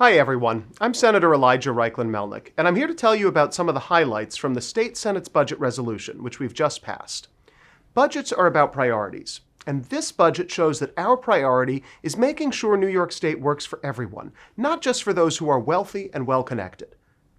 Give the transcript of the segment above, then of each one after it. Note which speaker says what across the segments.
Speaker 1: Hi everyone, I'm Senator Elijah Reichlin-Melnick, and I'm here to tell you about some of the highlights from the State Senate's budget resolution, which we've just passed. Budgets are about priorities, and this budget shows that our priority is making sure New York State works for everyone, not just for those who are wealthy and well-connected.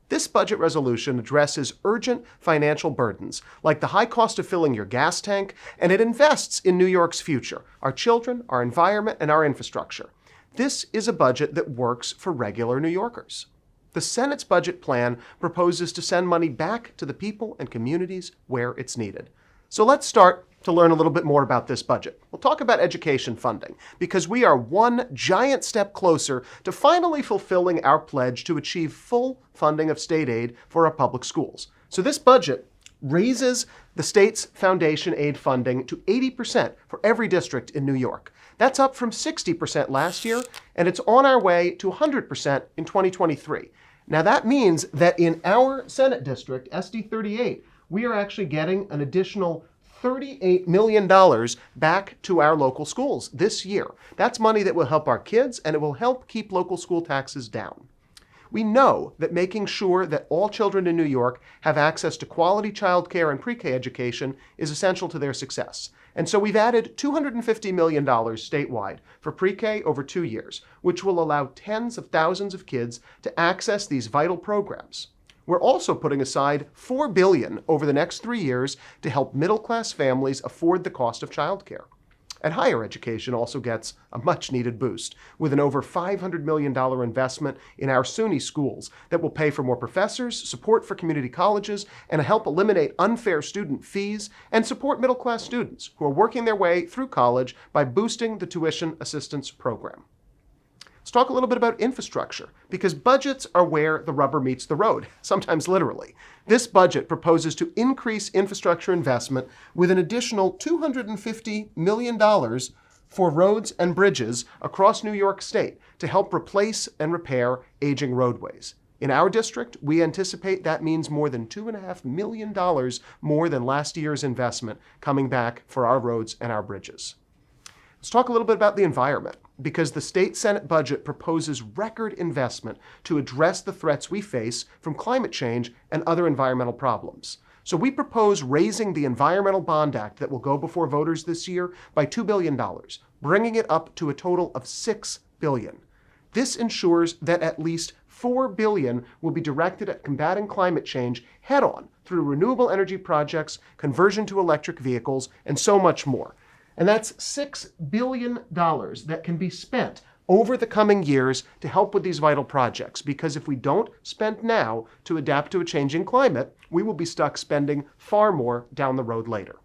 Speaker 1: This budget resolution addresses urgent financial burdens, like the high cost of filling your gas tank, and it invests in New York's future, our children, our environment, and our infrastructure. This is a budget that works for regular New Yorkers. The Senate's budget plan proposes to send money back to the people and communities where it's needed. So let's start to learn a little bit more about this budget. We'll talk about education funding, because we are one giant step closer to finally fulfilling our pledge to achieve full funding of state aid for our public schools. So this budget raises the state's foundation aid funding to 80% for every district in New York. That's up from 60% last year, and it's on our way to 100% in 2023. Now that means that in our Senate district, SD 38, we are actually getting an additional $38 million back to our local schools this year. That's money that will help our kids, and it will help keep local school taxes down. We know that making sure that all children in New York have access to quality childcare and pre-K education is essential to their success. And so we've added $250 million statewide for pre-K over 2 years, which will allow tens of thousands of kids to access these vital programs. We're also putting aside $4 billion over the next 3 years to help middle-class families afford the cost of childcare. And higher education also gets a much-needed boost, with an over $500 million investment in our SUNY schools that will pay for more professors, support for community colleges, and help eliminate unfair student fees, and support middle-class students who are working their way through college by boosting the tuition assistance program. Let's talk a little bit about infrastructure, because budgets are where the rubber meets the road, sometimes literally. This budget proposes to increase infrastructure investment with an additional $250 million for roads and bridges across New York State to help replace and repair aging roadways. In our district, we anticipate that means more than $2.5 million more than last year's investment coming back for our roads and our bridges. Let's talk a little bit about the environment, because the State Senate budget proposes record investment to address the threats we face from climate change and other environmental problems. So we propose raising the Environmental Bond Act that will go before voters this year by $2 billion, bringing it up to a total of $6 billion. This ensures that at least $4 billion will be directed at combating climate change head-on through renewable energy projects, conversion to electric vehicles, and so much more. And that's $6 billion that can be spent over the coming years to help with these vital projects, because if we don't spend now to adapt to a changing climate, we will be stuck spending far more down the road later.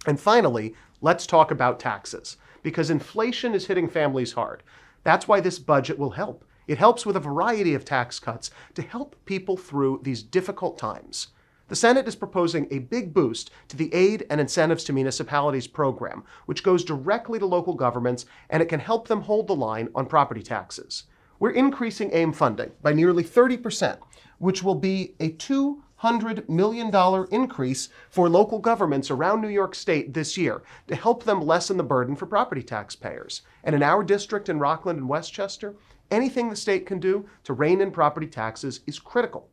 Speaker 1: And finally, let's talk about taxes, because inflation is hitting families hard. That's why this budget will help. It helps with a variety of tax cuts to help people through these difficult times. The Senate is proposing a big boost to the Aid and Incentives to Municipalities program, which goes directly to local governments, and it can help them hold the line on property taxes. We're increasing AIM funding by nearly 30%, which will be a $200 million increase for local governments around New York State this year to help them lessen the burden for property taxpayers. And in our district in Rockland and Westchester, anything the state can do to rein in property taxes is critical.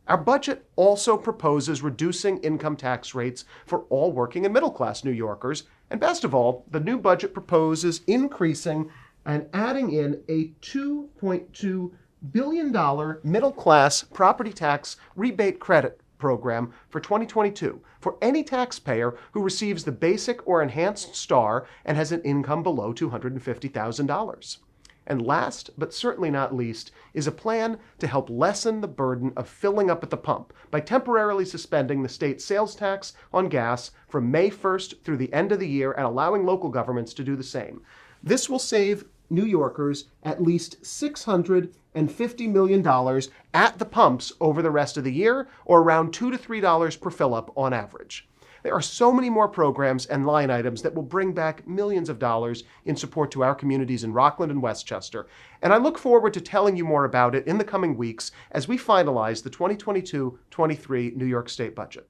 Speaker 1: Our budget also proposes reducing income tax rates for all working and middle-class New Yorkers. And best of all, the new budget proposes increasing and adding in a $2.2 billion middle-class property tax rebate credit program for 2022 for any taxpayer who receives the basic or enhanced star and has an income below $250,000. And last, but certainly not least, is a plan to help lessen the burden of filling up at the pump by temporarily suspending the state sales tax on gas from May 1st through the end of the year and allowing local governments to do the same. This will save New Yorkers at least $650 million at the pumps over the rest of the year, or around $2 to $3 per fill-up on average. There are so many more programs and line items that will bring back millions of dollars in support to our communities in Rockland and Westchester. And I look forward to telling you more about it in the coming weeks as we finalize the 2022-23 New York State budget.